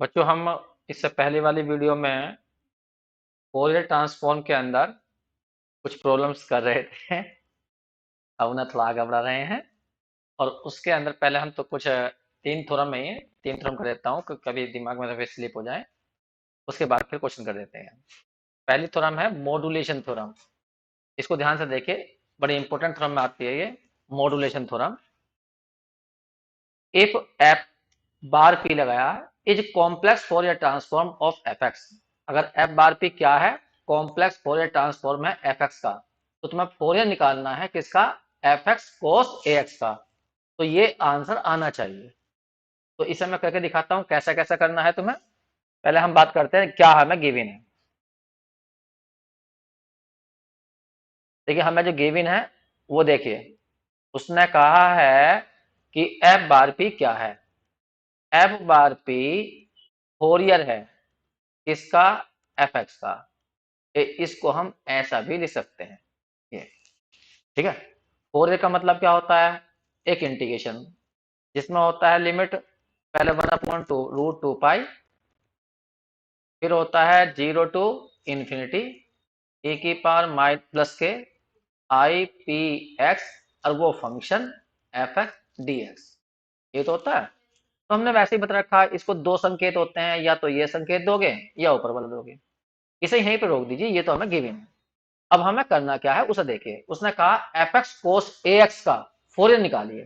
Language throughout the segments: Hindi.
बच्चों हम इससे पहले वाली वीडियो में फोरियर ट्रांसफॉर्म के अंदर कुछ प्रॉब्लम्स कर रहे थे। अब उन्हें थोड़ा आगे बढ़ा रहे हैं और उसके अंदर पहले हम तो कुछ तीन थ्योरम में ही तीन थ्योरम कर देता हूँ कि कभी दिमाग में फिर स्लिप हो जाए। उसके बाद फिर क्वेश्चन कर देते हैं। पहली थ्योरम है मॉड्यूलेशन थ्योरम। इसको ध्यान से देखिए, बड़ी इंपॉर्टेंट थ्योरम में आती है ये modulation theorem. If F bar P लगाया is complex Fourier transform of F X. अगर एफ बार पी क्या है? कॉम्प्लेक्स फोरियर ट्रांसफॉर्म है एफ एक्स का। तो तुम्हें फोरियर निकालना है किसका? F X cos A X का। तो ये आंसर आना चाहिए। तो इसे मैं करके दिखाता हूं कैसा कैसा करना है तुम्हें। पहले हम बात करते हैं क्या हमें गिवन है। देखिए हमें जो गिवन है वो देखिए, उसने कहा है कि एफ बार पी क्या है? एफ बार पी फोरियर है किसका? एफ एक्स का। इसको हम ऐसा भी लिख सकते हैं ये। ठीक है। फोरियर का मतलब क्या होता है? एक इंटीग्रेशन जिसमें होता है लिमिट पहले 1/2 √2 पाई, फिर होता है 0 to ∞, e की पावर माइ प्लस के आई पी एक्स, और वो function F x D x. ये तो होता है। तो हमने वैसे ही बता रखा है इसको दो संकेत होते हैं, या तो ये संकेत दोगे या ऊपर वाला दोगे। इसे यहीं पे रोक दीजिए, ये तो हमें गिवन है। अब हमें करना क्या है उसे देखिए। उसने कहा F X cos A X का फोरियर निकालिए।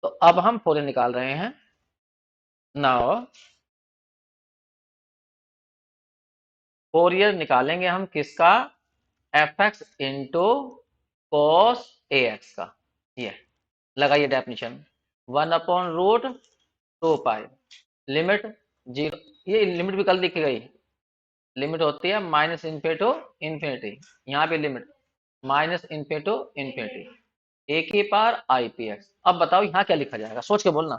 तो अब हम फोरियर निकाल रहे हैं। नाउ फोरियर निकालेंगे हम किसका? F x into cos A X का। ये लगाइए डेफिनेशन। 1/√2 pi limit zero. ये लिमिट भी कल लिखी गई। लिमिट होती है माइनस इन्फिनिटी टू इन्फिनिटी। यहाँ पे limit minus infinity to infinity E की पावर आई पी एक्स। अब बताओ यहाँ क्या लिखा जाएगा, सोच के बोलना।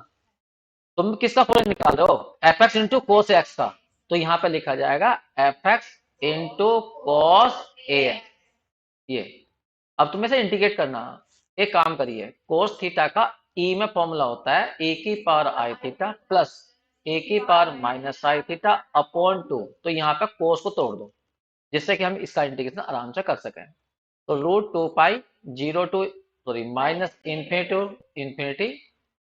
तुम किसका फोरियर निकाल रहे हो? F x into cos x का। तो यहाँ पे लिखा जाएगा F x into cos A x. ये अब तुम्हें से इंटीग्रेट करना। एक काम करिए, कोस थीटा का ई में फॉर्मूला होता है ए की पावर आई थीटा प्लस ए की पावर माइनस आई थीटा अपॉन 2। तो यहाँ पे कोस को तोड़ दो जिससे कि हम इसका इंटीग्रेशन आराम से कर सकें। तो √2 pi 0 to minus infinity to infinity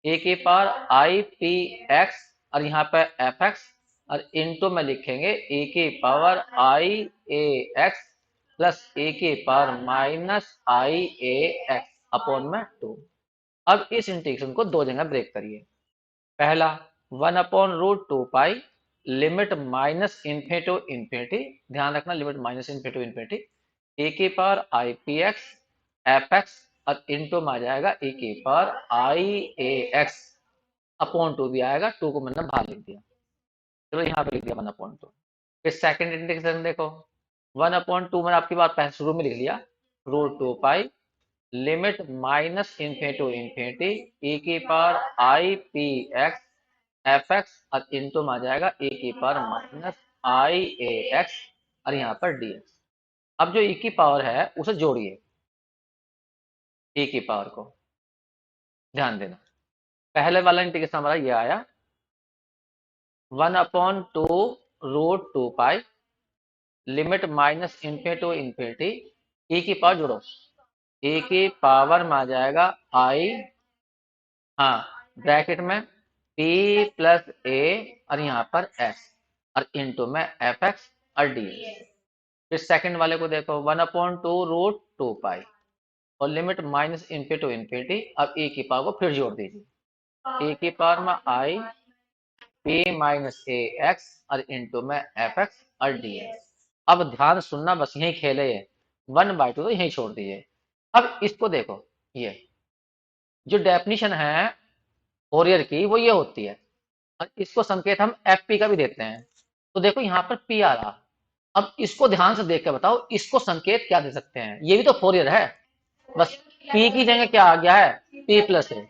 E की पावर आई पी एक्स, और यहाँ पे एफ एक्स, और इनटू में लिखेंगे ए की power I A x plus ए की power minus I A X upon में 2। अब इस इंटीग्रेशन को दो जगह ब्रेक करिए। पहला 1/√2 pi limit minus infinity to infinity. ध्यान रखना limit minus infinity to infinity E की power I P X F X, और इंटू में आ जाएगा ए की power I A X upon 2 भी आएगा। 2 को मैंने बाहर लिख दिया। चलो यहाँ पे लिख दिया 1/2। फिर सेकंड इंटीग्रेशन देखो। 1/2 मैंने आपकी बात पहले शुरू में लिख लिया। √2 pi limit minus infinity to infinity E की power I P X F X, और इंटू में आ जाएगा ए की power minus I A X, और यहाँ पर डी एक्स। अब जो e की पावर है उसे जोड़िए e की पावर को। ध्यान देना पहले वाला इंटीग्रेशन हमारा ये आया 1/2 √2 pi limit minus infinity to infinity e की पावर जोड़ो। e की पावर में आ जाएगा आई, हाँ ब्रैकेट में p प्लस ए, और यहाँ पर s, और इंटू में एफ एक्स और डी। फिर सेकंड वाले को देखो 1/2 √2 पाई और limit minus infinity to infinity. अब e की पावर को फिर जोड़ दीजिए। e की पावर में I P minus A X, और इंटू में एफ एक्स और डी एक्स। अब ध्यान सुनना, बस यही खेले ये 1/2 तो यही छोड़ दीजिए। अब इसको देखो, ये जो डेफिनेशन है फोरियर की वो ये होती है, और इसको संकेत हम एफ पी का भी देते हैं। तो देखो यहाँ पर पी आ रहा। अब इसको ध्यान से देख के बताओ इसको संकेत क्या दे सकते हैं? ये भी तो फोरियर है। बस पी की जगह क्या आ गया है? पी प्लस ए।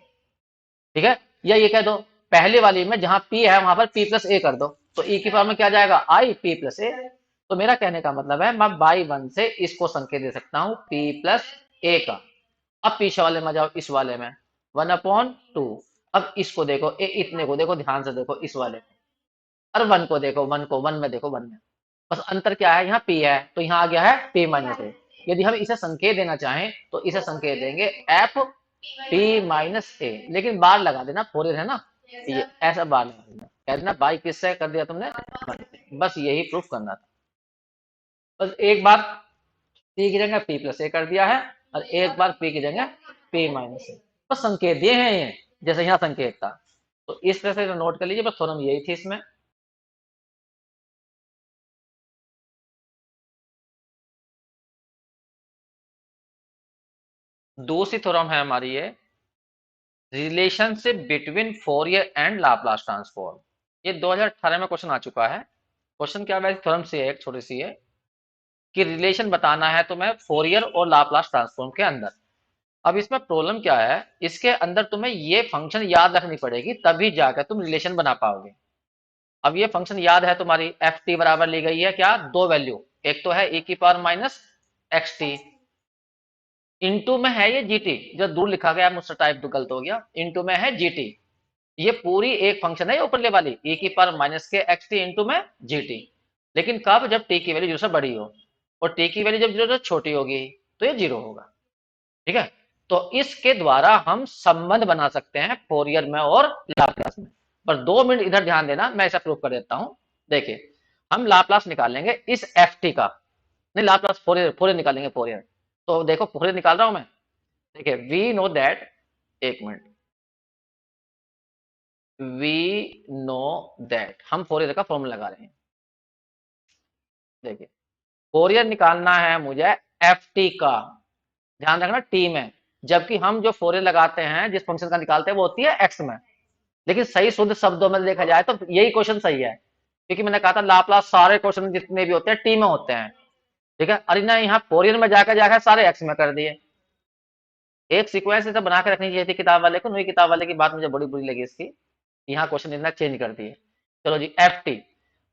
ठीक है। या ये कह दो पहले वाली में जहां पी है वहां पर पी प्लस ए कर दो। तो ई की पावर में क्या आ जाएगा? आई पी प्लस ए। तो मेरा कहने का मतलब है मैं बाई वन से इसको संकेत दे सकता हूं पी प्लस ए का। अब पीछे वाले में जाओ, इस वाले में 1/2। अब इसको देखो, इतने को देखो ध्यान से देखो, इस वाले में और वन को देखो, वन में देखो, वन में बस अंतर क्या है, यहाँ p है तो यहाँ आ गया है p माइनस ए। यदि हम इसे संकेत देना चाहें तो इसे संकेत देंगे एफ p माइनस ए, लेकिन बार लगा देना, फोरियर है ना, ये ऐसा बार लगा देना, कह देना बाई किससे कर दिया तुमने, बस यही प्रूफ करना था। बस एक बार p की जगह p प्लस ए कर दिया है और एक बार p की जगह p माइनस ए, बस संकेत दिए हैं ये, जैसे यहाँ संकेत था। तो इस तरह से नोट कर लीजिए, बस थोड़ा यही थी इसमें। दूसरी थ्योरम है हमारी ये, relationship between Fourier and Laplace transform. ये 2018 में क्वेश्चन आ चुका है। क्वेश्चन क्या है, थ्योरम से है, एक छोटी सी है कि रिलेशन बताना है तुम्हें फोरियर और लाप्लास ट्रांसफॉर्म के अंदर। अब इसमें प्रॉब्लम क्या है, इसके अंदर तुम्हें ये फंक्शन याद रखनी पड़ेगी, तभी जाकर तुम रिलेशन बना पाओगे। अब ये फंक्शन याद है तुम्हारी, एफ टी बराबर ली गई है क्या, दो वैल्यू, एक तो है e की power minus X T, into में है ये जीटी, जो दूर लिखा गया मुझसे टाइप तो गलत हो गया, इंटू में है जीटी। ये पूरी एक फंक्शन है ऊपर वाली, e की पावर माइनस के एक्स टी इंटू में जीटी, लेकिन कब, जब t की वैल्यू जीरो से बड़ी हो, और t की वैल्यू जब जीरो से छोटी होगी तो ये जीरो होगा। ठीक है, तो इसके द्वारा हम संबंध बना सकते हैं फोरियर में और लाप्लास में। पर 2 मिनट इधर ध्यान देना, मैं ऐसा प्रूव कर देता हूं। देखिए, हम लाप्लास निकालेंगे इस एफ टी का, नहीं लाप्लास फोरियर, फोरियर निकालेंगे, फोरियर। तो देखो फोरियर निकाल रहा हूं मैं। देखिए वी नो दैट, एक मिनट, वी नो दैट, हम फोरियर का फॉर्मूला लगा रहे हैं। देखिए फोरियर निकालना है मुझे एफ टी का, ध्यान रखना टी में, जबकि हम जो फोरियर लगाते हैं जिस फंक्शन का निकालते हैं वो होती है एक्स में। लेकिन सही शुद्ध शब्दों में देखा जाए तो यही क्वेश्चन सही है, क्योंकि मैंने कहा था लाप्लास सारे क्वेश्चन जितने भी होते हैं टी में होते हैं। ठीक है, अरे ना यहाँ फोरियर में जाकर जाकर सारे एक्स में कर दिए। एक सीक्वेंस ऐसा बना के रखनी चाहिए थी किताब वाले को, नहीं किताब वाले की बात मुझे बड़ी बुरी लगी इसकी, यहाँ क्वेश्चन इतना चेंज कर दिए। चलो जी एफ टी,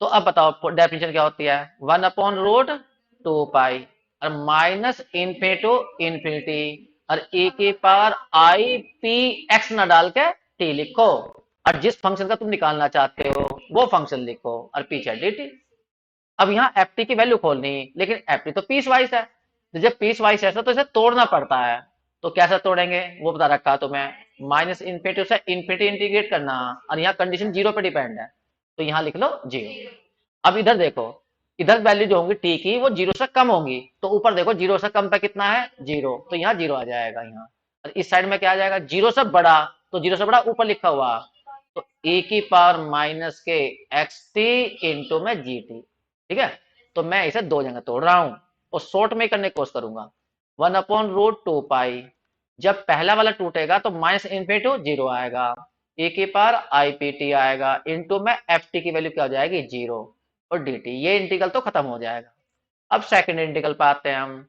तो अब बताओ डेफिनेशन क्या होती है, 1/√2 पाई और माइनस इन्फिनिटी इन्फिनिटी और ए के पावर आई पी एक्स ना डाल के टी लिखो, और जिस फंक्शन का तुम निकालना चाहते हो वो फंक्शन लिखो और पीछे डी टी। अब यहाँ एफ टी की वैल्यू खोलनी, लेकिन एफ टी तो पीस वाइज है, तो जब पीस वाइज है तो इसे तोड़ना पड़ता है। तो कैसे तोड़ेंगे वो बता रखा है तुम्हें, माइनस इन्फिनिटी से इन्फिनिटी इंटीग्रेट करना, और यहाँ कंडीशन जीरो पे डिपेंड है, तो यहाँ लिख लो जीरो। अब इधर देखो, इधर वैल्यू जो होंगी टी की वो जीरो से कम होंगी, तो ऊपर देखो जीरो से कम पे कितना है, जीरो, तो यहाँ जीरो आ जाएगा यहाँ। और इस साइड में क्या आ जाएगा, जीरो से बड़ा, तो जीरो से बड़ा ऊपर लिखा हुआ, तो ए की पावर माइनस के एक्स टी इंटू में जी टी। ठीक है, तो मैं इसे दो जगह तोड़ रहा हूं और शॉर्ट में करने की कोशिश करूंगा। 1/√2 पाई, जब पहला वाला टूटेगा तो माइनस इन्फिनिटी जीरो आएगा, ए की पावर आई पी टी आएगा, इंटू में एफ टी की वैल्यू क्या हो जाएगी, जीरो, और डी टी, ये इंटीग्रल तो खत्म हो जाएगा। अब सेकंड इंटीग्रल पे आते हैं हम,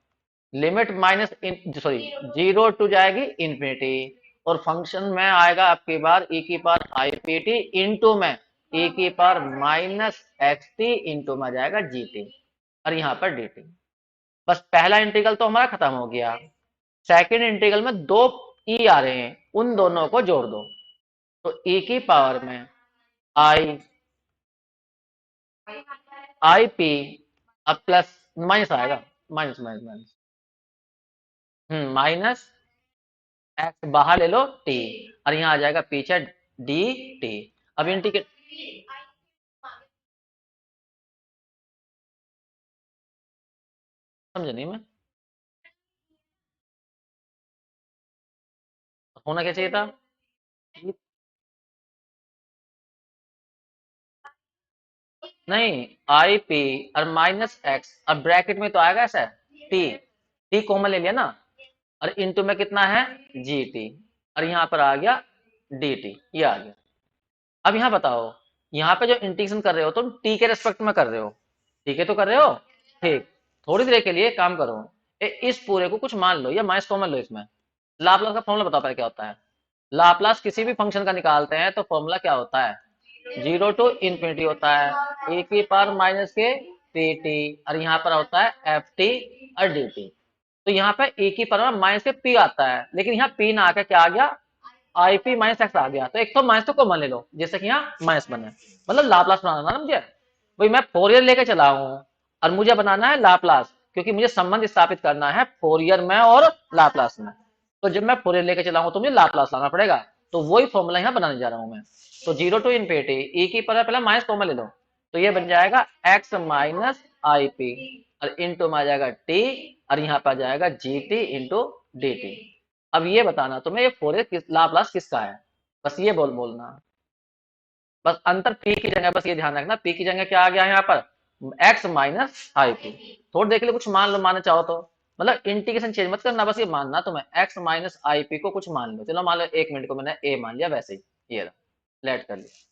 limit minus sorry zero to जाएगी इन्फिनिटी, और फंक्शन में आएगा आपकी बार e की power I P T into में e की power minus X T into में जाएगा जी टी, और यहाँ पर डी टी। बस पहला इंटीग्रल तो हमारा खत्म हो गया। सेकंड इंटीग्रल में दो ई आ रहे हैं, उन दोनों को जोड़ दो, तो e की पावर में आई आई पी, अब प्लस माइनस आएगा, minus minus minus, minus x बाहर ले लो टी, और यहाँ आ जाएगा पीछे डी टी। अब इंटीग्रेट, समझ नहीं मैं, होना क्या चाहिए था, नहीं आई पी और माइनस एक्स, अब ब्रैकेट में तो आएगा ऐसा टी, टी कॉमन ले लिया ना, और इंटू में कितना है जी टी, और यहाँ पर आ गया डी टी, ये आ गया। अब यहाँ बताओ, यहाँ पे जो इंटीग्रेशन कर रहे हो तुम टी के रेस्पेक्ट में कर रहे हो, ठीक है तो कर रहे हो, ठीक, थोड़ी देर के लिए काम करो, इस पूरे को कुछ मान लो या माइनस कॉमन लो इसमें। लाप्लास का फॉर्मूला बताओ पहले क्या होता है, लाप्लास किसी भी फंक्शन का निकालते हैं तो फॉर्मूला क्या होता है, जीरो टू इन्फिनिटी होता है, ए की पावर माइनस के पी टी, और यहाँ पर होता है एफ टी और डी टी। तो यहाँ पे ए की पावर माइनस के पी आता है, लेकिन यहाँ पी ना आकर क्या आ गया, आई पी माइनस एक्स आ गया, तो एक तो माइनस तो कॉमन ले लो, जैसे कि यहाँ माइनस बने, मतलब लाप्लास बनाना ना मुझे, भाई मैं फोरियर लेके चला हूँ और मुझे बनाना है लाप्लास, क्योंकि मुझे संबंध स्थापित करना है फोरियर में और लाप्लास में। तो जब मैं फोरियर लेके चला हूँ तो मुझे लाप्लास लाना पड़ेगा, तो वही फॉर्मूला यहाँ बनाने जा रहा हूँ मैं। तो जीरो टू इनफिनिटी ई की पावर पहले माइनस कॉमन ले लो, तो ये बन जाएगा एक्स माइनस आई पी, और इंटू में आ जाएगा टी, और यहाँ पर आ जाएगा G T into D T. अब ये बताना तुम्हें ये फोरियर लाप्लास किसका है, बस ये बोलना, बस अंतर पी की जगह, बस ये ध्यान रखना पी की जगह क्या आ गया यहाँ पर, एक्स माइनस आई पी। थोड़ी देर के लिए कुछ मान लो, मानना चाहो तो, मतलब इंटीग्रेशन चेंज मत करना, बस ये मानना तुम्हें एक्स माइनस आई पी को कुछ मान लो, चलो मान लो 1 मिनट को मैंने ए मान लिया, वैसे ही ये लेट कर लिया।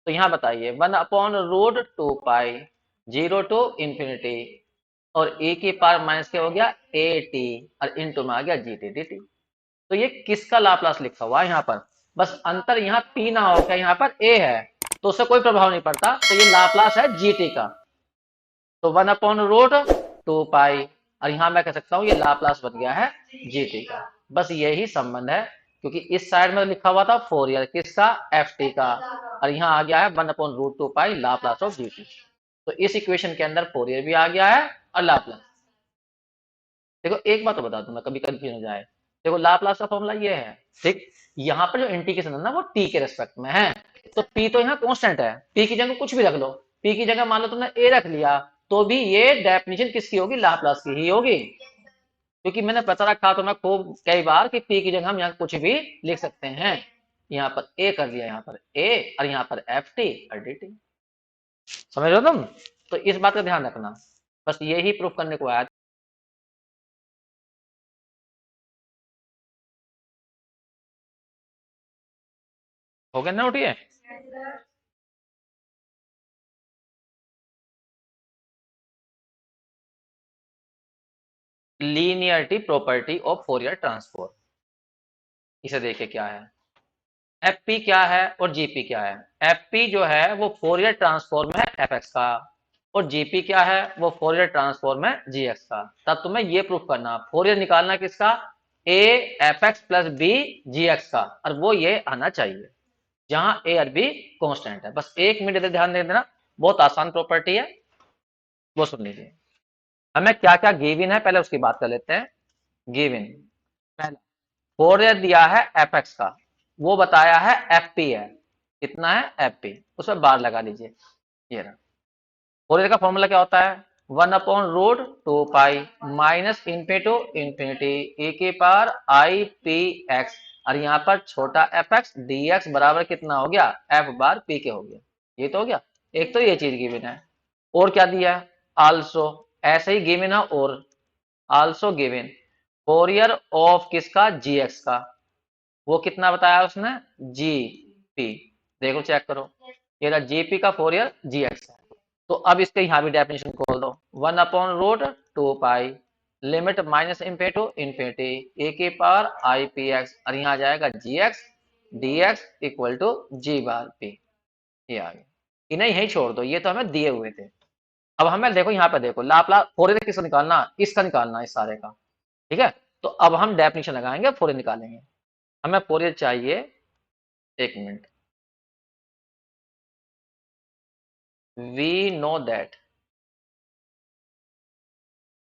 तो यहाँ बताइए 1/√2 पाई जीरो टू इंफिनिटी, और ए की पावर माइनस क्या हो गया ए टी, और इंटू में आ गया जी टी डी टी। तो ये किसका लाप्लास लिखा हुआ है यहाँ पर, बस अंतर यहाँ पी ना हो, क्या यहाँ पर ए है, तो उससे कोई प्रभाव नहीं पड़ता, तो ये लाप्लास है जीटी का। तो 1/√2 पाई, और यहाँ मैं कह सकता हूँ ये लाप्लास बन गया है जीटी का। बस यही संबंध है, क्योंकि इस साइड में लिखा हुआ था फोरियर किसका, एफ टी का, और यहाँ आ गया है 1/√2 पाई लाप्लास ऑफ जीटी। तो इस इक्वेशन के अंदर फोरियर भी आ गया है और लाप्लास। देखो एक बात तो बता दूं मैं, कभी कंफ्यूजन हो जाए, देखो लाप्लास का फॉर्मूला ये है, ठीक, यहाँ पर जो इंटीग्रेशन है ना वो टी के रेस्पेक्ट में है, तो पी तो यहाँ कांस्टेंट है, पी की जगह कुछ भी रख लो, पी की जगह मान लो तुमने ए रख लिया, तो भी ये डेफिनेशन किसकी होगी, लाप्लास की ही होगी, क्योंकि मैंने पता रखा तो मैं खूब कई बार कि पी की जगह हम यहाँ कुछ भी लिख सकते हैं, यहाँ पर ए कर दिया, यहाँ पर ए, और यहाँ पर एफ टी और डी टी, समझ रहे हो तुम, तो इस बात का ध्यान रखना, बस यही प्रूफ करने को आया। हो गया ना, उठिए। Linearity property of Fourier transform, इसे देखे क्या है, एफ पी क्या है और जीपी क्या है। एफ पी जो है वो फोरियर ट्रांसफॉर्म है एफ एक्स का, और जीपी क्या है वो फोरियर ट्रांसफॉर्म है जी एक्स का। तब तुम्हें ये प्रूफ करना, फोरियर निकालना किसका, A F X plus B G X का, और वो ये आना चाहिए जहां ए और बी कॉन्स्टेंट है। बस 1 मिनट इधर ध्यान दे देना, बहुत आसान प्रॉपर्टी है, वो सुन लीजिए। हमें क्या क्या गिवन है पहले उसकी बात कर लेते हैं। गिवन पहला फोरियर दिया है एफ एक्स का, वो बताया है एफ पी है, कितना है एफ पी, उसमें बार लगा लीजिए, ये रहा। फोरियर का फॉर्मूला क्या होता है, 1/√2 पाई माइनस इनफिनिटी इंफिनिटी ए के पावर आई पी एक्स, और यहाँ पर छोटा एफ एक्स डी एक्स बराबर कितना हो गया, एफ बार पी के हो गया, ये तो हो गया। एक तो ये चीज गिवन है, और क्या दिया है, आल्सो, ऐसे ही गिवन है, और आल्सो गिवन फोरियर ऑफ किसका, जी एक्स का, वो कितना बताया उसने, जी पी, देखो चेक करो, ये रहा जीपी का फोरियर जी एक्स है। तो अब इसके यहाँ भी डेफिनेशन खोल दो, 1/√2 pi limit minus infinity to infinity E की पावर आई पी एक्स, और यहाँ आ जाएगा G X D X equal to G bar P, ये आ गया। इन्हें यही छोड़ दो, ये तो हमें दिए हुए थे। अब हमें देखो यहाँ पे देखो लाप्लास फोरियर किसका निकालना, इसका निकालना इस सारे का, ठीक है। तो अब हम डेफिनेशन लगाएंगे, फोरियर निकालेंगे। हमें फोरियर चाहिए, 1 मिनट, वी नो दैट,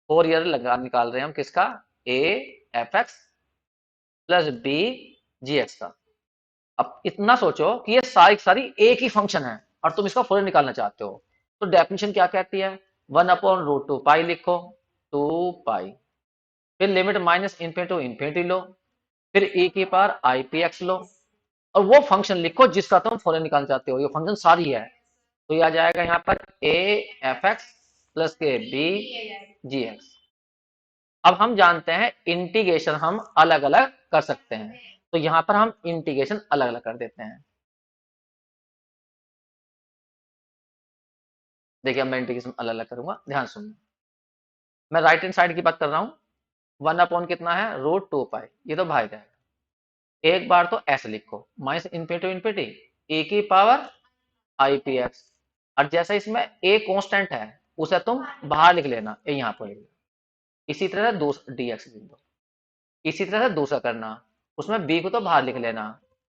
फोरियर लगा निकाल रहे हैं हम किसका, A F X plus B G X का। अब इतना सोचो कि ये सारी सारी एक ही फंक्शन है और तुम इसका फोरियर निकालना चाहते हो, तो डेफिनेशन क्या कहती है, 1/√2 पाई लिखो, 2 पाई, फिर limit minus infinity to infinity लो, फिर ए की पावर आई पी एक्स लो, और वो फंक्शन लिखो जिसका तुम फोरियर निकालना चाहते हो, ये फंक्शन सारी है, तो ये आ जाएगा यहाँ पर ए एफ एक्स प्लस के बी जी एक्स। अब हम जानते हैं इंटीग्रेशन हम अलग अलग कर सकते हैं, तो यहां पर हम इंटीग्रेशन अलग अलग कर देते हैं। देखिए अब मैं इंटीग्रेशन अलग अलग करूंगा, ध्यान सुनिए। मैं राइट हैंड साइड की बात कर रहा हूं, 1 अपॉन कितना है √2 पाई, ये तो भाग जाएगा। एक बार तो ऐसे लिखो माइनस इनफिनिटी इनफिनिटी ए की पावर आई पी एक्स, और जैसा इसमें ए कांस्टेंट है उसे तुम बाहर लिख लेना, ए यहाँ पर लिख लो। इसी तरह डी एक्स लिख दो, इसी तरह से दूसरा करना, उसमें बी को तो बाहर लिख लेना,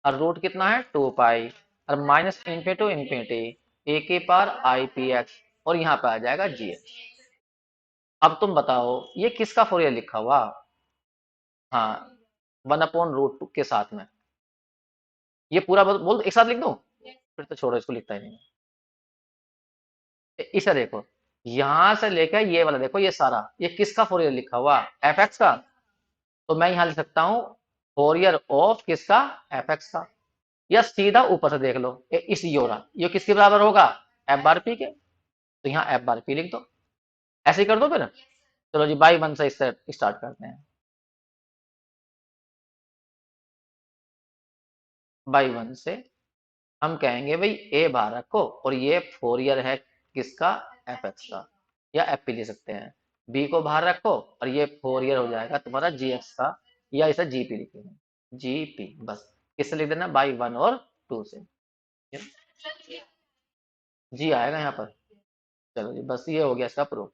और रूट कितना है 2 पाई, और minus infinity to infinity E की पावर आई पी एक्स, और यहाँ पे आ जाएगा जी एक्स। अब तुम बताओ ये किसका फोरियर लिखा हुआ? हाँ, 1/√2 के साथ में। ये पूरा बोल एक साथ लिख दूं? फिर तो छोड़ो, इसको लिखता ही नहीं। इसे देखो, यहां से लेकर ये वाला देखो, ये सारा ये किसका फोरियर लिखा हुआ? एफ एक्स का। तो मैं यहां लिख सकता हूं फोरियर ऑफ किसका? एफ एक्स का। या सीधा ऊपर से देख लो, इस ये किसके बराबर होगा? एफ बार पी के। तो यहाँ एफ बार पी लिख दो, ऐसे ही कर दो फिर। चलो जी, बाई वन से इससे स्टार्ट करते हैं। बाई वन से हम कहेंगे भाई ए बाहर रखो, और ये फोरियर है किसका? एफ एक्स का, या एफ पी ले सकते हैं। बी को बाहर रखो, और ये फोरियर हो जाएगा तुम्हारा जी एक्स का, या इसे जी पी लिखेंगे, जी पी बस। किससे लिख देना? बाई वन और टू से। जी आएगा यहाँ पर। चलो जी, बस ये हो गया इसका प्रूफ।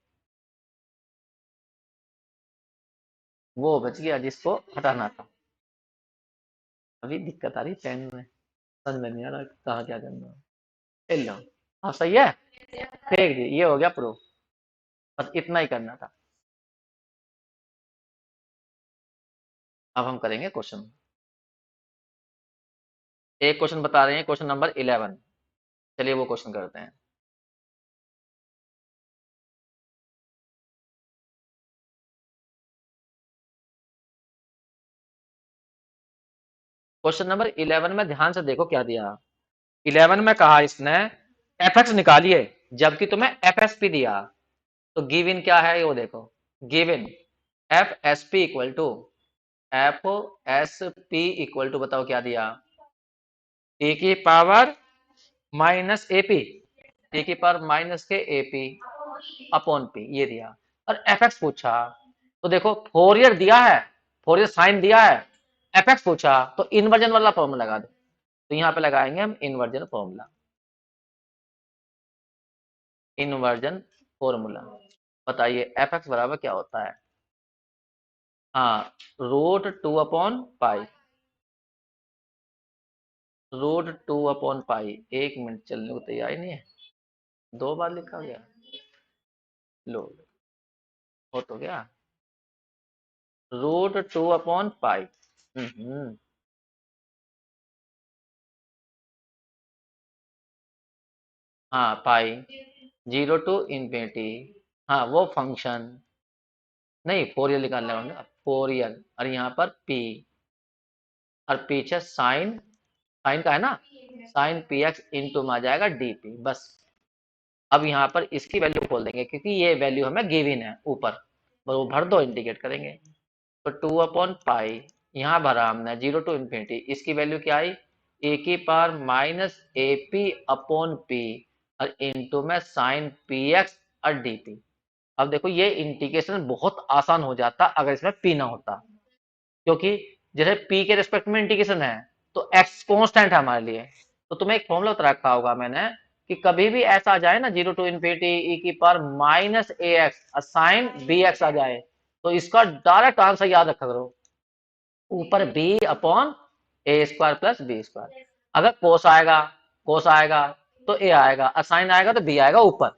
वो बच गया जिसको हटाना था। अभी दिक्कत आ रही पेन में, समझ में नहीं आ रहा कहाँ क्या करना है। लो, हाँ सही है, फेंक दी, ये हो गया प्रूफ। बस इतना ही करना था। अब हम करेंगे क्वेश्चन। एक क्वेश्चन बता रहे हैं, क्वेश्चन नंबर 11। चलिए वो क्वेश्चन करते हैं। क्वेश्चन नंबर 11 में ध्यान से देखो क्या दिया। 11 में कहा इसने एफ एक्स निकालिए, जबकि तुम्हें एफ एस पी दिया। तो गिव इन क्या है वो देखो। Give in F S P equal to, F S P equal to बताओ क्या दिया? ए की power minus A P, A की पावर माइनस के ए पी अपॉन पी, ये दिया। और एफ एक्स पूछा, तो देखो फोरियर दिया है, फोरियर साइन दिया है। एफ एक्स पूछा तो इन्वर्जन वाला फॉर्मूला लगा दो। तो यहाँ पे लगाएंगे हम इन्वर्जन फॉर्मूला, इन्वर्जन फॉर्मूला। बताइए एफ एक्स बराबर क्या होता है? हाँ, रूट 2/पाई, रूट 2/पाई। एक मिनट, चलने को तैयार ही नहीं है, दो बार लिखा गया। लो, हो तो गया। रूट 2/पाई। हाँ पाई, 0 to ∞। हाँ वो फंक्शन, नहीं फोरियर निकालने होंगे, फोरियर। और यहाँ पर पी, और पीछे साइन, साइन का है ना, साइन पी एक्स इंटू में आ जाएगा डी पी बस। अब यहाँ पर इसकी वैल्यू खोल देंगे, क्योंकि ये वैल्यू हमें गिवन है ऊपर, बस वो भर दो, इंटीग्रेट करेंगे। तो 2/पाई यहाँ भरा हमने, 0 to ∞। इसकी वैल्यू क्या आई? ए की power minus A P upon P, और इंटू में साइन पी एक्स और डी पी। अब देखो ये इंटीग्रेशन बहुत आसान हो जाता अगर इसमें पी ना होता, क्योंकि जैसे पी के रिस्पेक्ट में इंटीग्रेशन है, तो एक्स कांस्टेंट है हमारे लिए। तो तुम्हें एक फॉर्मूला बता रखा होगा मैंने, कि कभी भी ऐसा आ जाए ना, 0 to ∞ ई की power minus A x sine B x आ जाए, तो इसका डायरेक्ट आंसर याद रखा करो, ऊपर B upon A square plus B square. अगर कोस आएगा, कोस आएगा तो ए आएगा, असाइन आएगा तो बी आएगा ऊपर।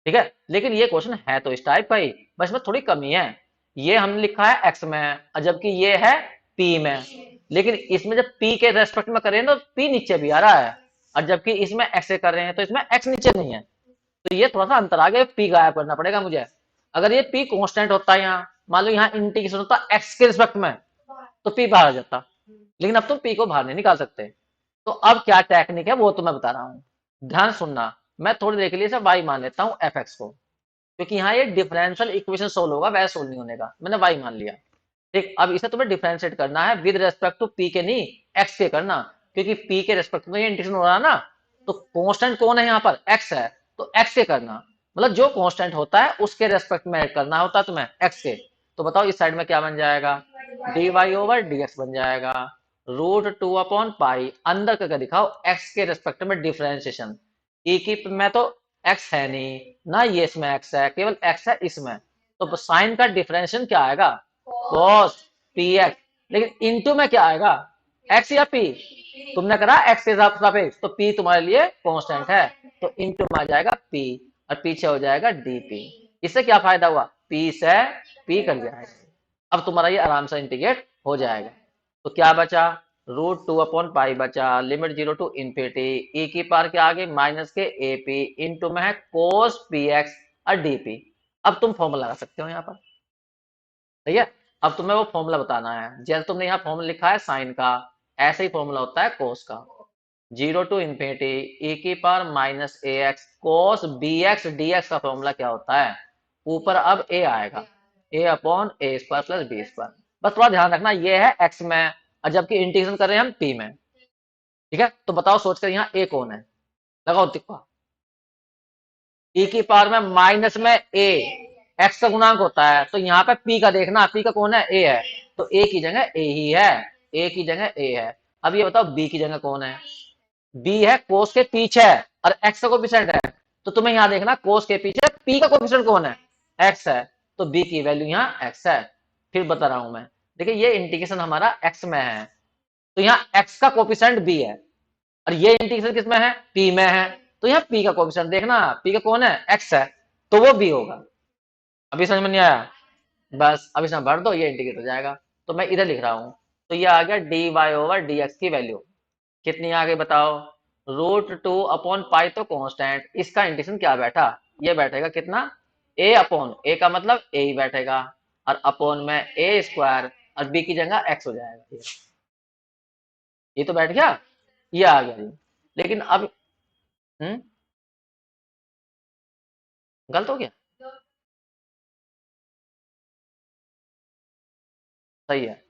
ठीक है, लेकिन ये क्वेश्चन है तो इस टाइप का ही, बस इसमें थोड़ी कमी है। ये हमने लिखा है एक्स में, और जबकि ये है पी में। लेकिन इसमें जब पी के रेस्पेक्ट में करें तो पी नीचे भी आ रहा है, और जबकि इसमें एक्स से कर रहे हैं तो इसमें एक्स नीचे नहीं है। तो ये थोड़ा सा अंतर आ गया, पी गायब करना पड़ेगा मुझे। अगर ये पी कांस्टेंट होता है, यहाँ मान लो यहाँ इंटीग्रेशन होता एक्स के रिस्पेक्ट में, तो पी बाहर आ जाता। लेकिन अब तुम पी को बाहर नहीं निकाल सकते। तो अब क्या टेक्निक है वो तो मैं बता रहा हूँ, ध्यान सुनना। मैं थोड़ी देर के लिए से वाई मान लेता हूँ एफ एक्स को, क्योंकि यहाँ ये डिफरेंशियल इक्वेशन सोल्व होगा, वैसे सोल्व नहीं होने का, मैंने वाई मान लिया। ठीक, अब इसे तुम्हें डिफरेंशिएट करना है विद रेस्पेक्ट टू पी के, नहीं एक्स के करना, क्योंकि पी के रेस्पेक्ट में ये इंटीग्रेशन हो रहा है ना। तो कांस्टेंट कौन है यहाँ पर? एक्स है, तो एक्स के करना, मतलब जो कांस्टेंट होता है उसके रेस्पेक्ट में करना होता है तुम्हें, एक्स के। तो बताओ इस साइड में क्या बन जाएगा? D Y over D X बन जाएगा। रूट 2/पाई अंदर करके दिखाओ, एक्स के रेस्पेक्ट में डिफरेंशिएशन। ई की में तो एक्स है नहीं ना, ये इसमें एक्स है, केवल एक्स है इसमें। तो साइन का डिफरेंशिएशन क्या आएगा? Cos P x. लेकिन इनटू में क्या आएगा? एक्स या पी? तुमने करा एक्स के सापेक्ष, तो पी तुम्हारे लिए कांस्टेंट है, तो इनटू में आ जाएगा पी, और पीछे हो जाएगा डीपी। इससे क्या फायदा हुआ, पी से पी कट जाएगा। अब तुम्हारा ये आराम से इंटीग्रेट हो जाएगा। तो क्या बचा, √2/पाई बचा, लिमिट 0 टू इन्फिनिटी, ई की पावर के आगे माइनस के ए पी, इंटू में है कोस पी एक्स और डीपी। अब तुम फॉर्मूला लगा सकते हो यहाँ पर, सही है। अब तुम्हें वो फॉर्मूला बताना है, जैसे तुमने यहाँ फॉर्मूला लिखा है साइन का, ऐसे ही फॉर्मूला होता है कोस का। 0 टू इन्फिनिटी ई की power minus A X cos B X D X का फॉर्मूला क्या होता है, ऊपर अब ए आएगा, A upon A square plus B square. बस थोड़ा ध्यान रखना, ये है एक्स में, और जबकि इंटीग्रेशन कर रहे हैं हम पी में। ठीक है, तो बताओ सोचकर यहाँ ए कौन है, लगाओ तिक्का। ई की पावर में माइनस में ए, एक्स का गुणांक होता है, तो यहाँ पे पी का देखना, पी का कौन है, ए है, तो ए की जगह ए ही है, ए की जगह ए है। अब ये बताओ बी की जगह कौन है, बी है कोस के पीछे, और एक्स का कोफिशिएंट है, तो तुम्हें यहाँ देखना कोस के पीछे पी का कोफिशिएंट कौन है, एक्स है, तो बी की वैल्यू यहाँ एक्स है। फिर बता रहा हूं मैं, देखिए ये इंटीग्रेशन हमारा एक्स में है, तो यहाँ एक्स का कोफिशिएंट बी है, और ये इंटीग्रेशन किस में है, पी में है, तो यहाँ पी का कोफिशिएंट देखना, पी का कौन है, एक्स है, तो वो बी होगा। अभी समझ में नहीं आया, बस अब इसमें भर दो, ये इंटीग्रेट हो जाएगा। तो मैं इधर लिख रहा हूं, तो ये आ गया D Y over D X की वैल्यू कितनी आ गई बताओ, √2/पाई तो कांस्टेंट, इसका इंटीग्रेशन क्या बैठा, ये बैठेगा कितना, ए अपॉन ए का मतलब ए ही बैठेगा, और अपॉन में ए स्क्वायर, और बी की जगह एक्स हो जाएगा। ये तो बैठ गया, ये आ गया जी। लेकिन अब गलत हो गया, सही है।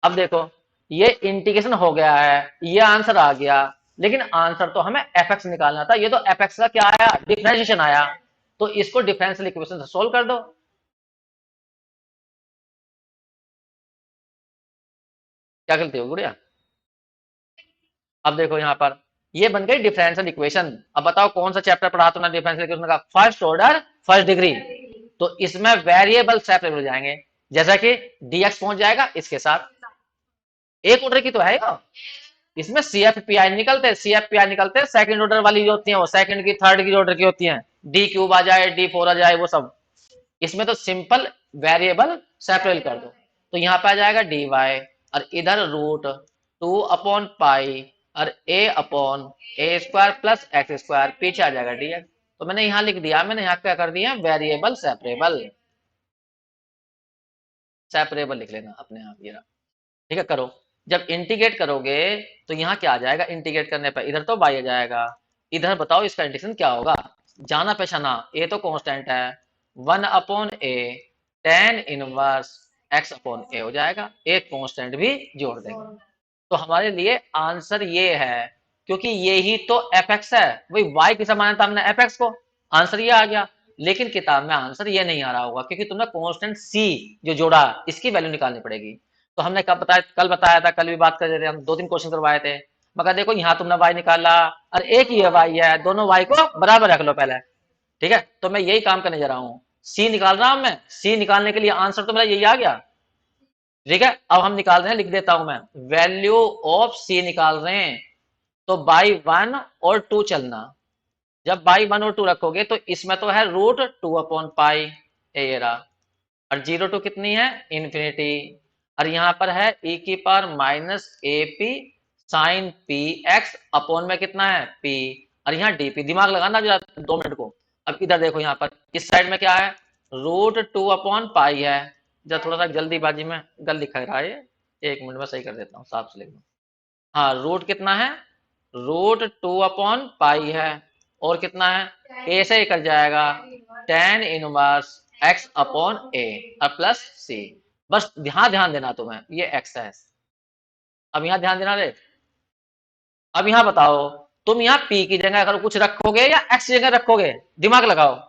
अब देखो, ये इंटीग्रेशन हो गया है, ये आंसर आ गया, लेकिन आंसर तो हमें एफ एक्स निकालना था, ये तो एफ एक्स का क्या आया, डिफरेंशिएशन आया, तो इसको डिफरेंशियल इक्वेशन से सोल्व कर दो। क्या गलती हो गुड़िया, अब देखो यहाँ पर ये बन गई डिफरेंशियल इक्वेशन। अब बताओ कौन सा चैप्टर पढ़ा तुमने डिफरेंशियल इक्वेशन का, फर्स्ट ऑर्डर फर्स्ट डिग्री, तो इसमें वेरिएबल सेपरेबल हो जाएंगे, जैसा कि dx पहुंच जाएगा इसके साथ, एक ऑर्डर की तो है ये। इसमें सी एफ पी आई निकलते हैं, सी एफ पी आई निकलते हैं, सेकंड ऑर्डर वाली जो होती है वो सेकंड की थर्ड की ऑर्डर की होती है, डी क्यूब आ जाए डी फोर आ जाए वो सब। इसमें तो सिंपल वेरिएबल सेपरेट कर दो, तो यहाँ पे आ जाएगा डी वाई, और इधर √2/पाई, और ए upon A square plus x square, पीछे आ जाएगा डी एक्स। तो मैंने यहाँ लिख दिया, मैंने यहाँ क्या कर दिया, वेरिएबल सेपरेबल, सेपरेबल लिख लेना अपने आप ये रहा। ठीक है, करो, जब इंटीग्रेट करोगे तो यहाँ क्या आ जाएगा, इंटीग्रेट करने पर इधर तो y आ जाएगा, इधर बताओ इसका इंटीग्रेशन क्या होगा, जाना पहचाना, ए तो कांस्टेंट है, 1/a tan इनवर्स x/a हो जाएगा, एक कांस्टेंट भी जोड़ देंगे। तो हमारे लिए आंसर ये है, क्योंकि ये ही तो एफ एक्स है, वही y की समान था हमने एफ एक्स को, आंसर ये आ गया। लेकिन किताब में आंसर ये नहीं आ रहा होगा, क्योंकि तुमने कांस्टेंट c जो जोड़ा, इसकी वैल्यू निकालनी पड़ेगी। तो हमने कब बताया, कल बताया था, कल भी बात कर रहे थे हम, 2-3 क्वेश्चन करवाए थे, मगर देखो यहाँ तुमने y निकाला, और एक ही y है, दोनों y को बराबर रख लो पहले। ठीक है, तो मैं यही काम करने जा रहा हूँ, c निकाल रहा हूं मैं, c निकालने के लिए आंसर तो मेरा यही आ गया। ठीक है, अब हम निकाल रहे हैं, लिख देता हूं मैं, वैल्यू ऑफ सी निकाल रहे हैं, तो बाई 1 और 2 चलना, जब बाई 1 और 2 रखोगे तो इसमें तो है √2/पाई, ये रहा, और 0 टू कितनी है, इन्फिनिटी, और यहाँ पर है e की power minus A P sine P X, upon में कितना है p, और यहाँ dp, दिमाग लगाना जो 2 मिनट को। अब इधर देखो, यहाँ पर इस साइड में क्या है, √2/पाई है, जब थोड़ा सा जल्दीबाजी में गल लिखा रहा है ये, 1 मिनट में सही कर देता हूँ, साफ से लिख दो। हाँ, रूट कितना है, √2/पाई है, और कितना है, ए से ही कर जाएगा, tan इनवर्स x/a, और प्लस c। बस ध्यान ध्यान देना तुम्हें, ये x है। अब यहाँ ध्यान देना रे, अब यहाँ बताओ, तुम यहाँ p की जगह अगर कुछ रखोगे या x की जगह रखोगे, दिमाग लगाओ।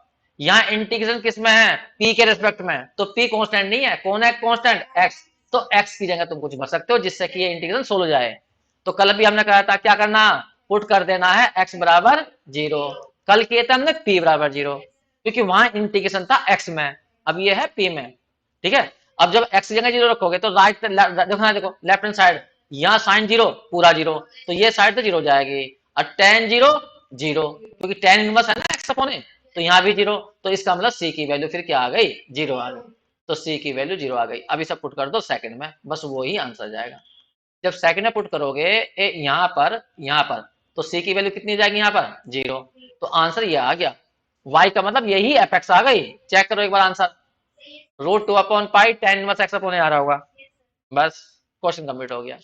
यहाँ इंटीग्रेशन किस में है, p के रिस्पेक्ट में, तो p कांस्टेंट नहीं है, कौन है कांस्टेंट, x, तो x की जगह तुम कुछ भर सकते हो, जिससे कि ये इंटीग्रेशन सोल्व हो जाए। तो कल भी हमने कहा था क्या करना, पुट कर देना है x बराबर 0, कल किए थे हमने p बराबर 0, क्योंकि वहां इंटीग्रेशन था x में, अब ये है p में। ठीक है, अब जब x की जगह 0 रखोगे तो राइट देखो लेफ्ट हैंड साइड, यहाँ साइन जीरो पूरा जीरो, तो ये साइड तो जीरो हो जाएगी, और टेन जीरो जीरो, क्योंकि टेन इनवर्स है ना एक्स अपॉन ए, तो यहाँ भी जीरो, तो इसका मतलब सी की वैल्यू फिर क्या आ गई, जीरो आ गई। तो सी की वैल्यू जीरो आ गई। अब इसे पुट कर दो सेकंड में, बस वो ही आंसर जाएगा। जब सेकंड में पुट करोगे यहाँ पर, तो सी की वैल्यू कितनी जाएगी यहाँ पर, जीरो, तो आंसर ये आ गया। वाई का मतलब यही एफ एक्स आ गई। चेक करो एक बार answer, root two upon pi tan inverse X upon A आ रहा होगा। बस क्वेश्चन कंप्लीट हो गया।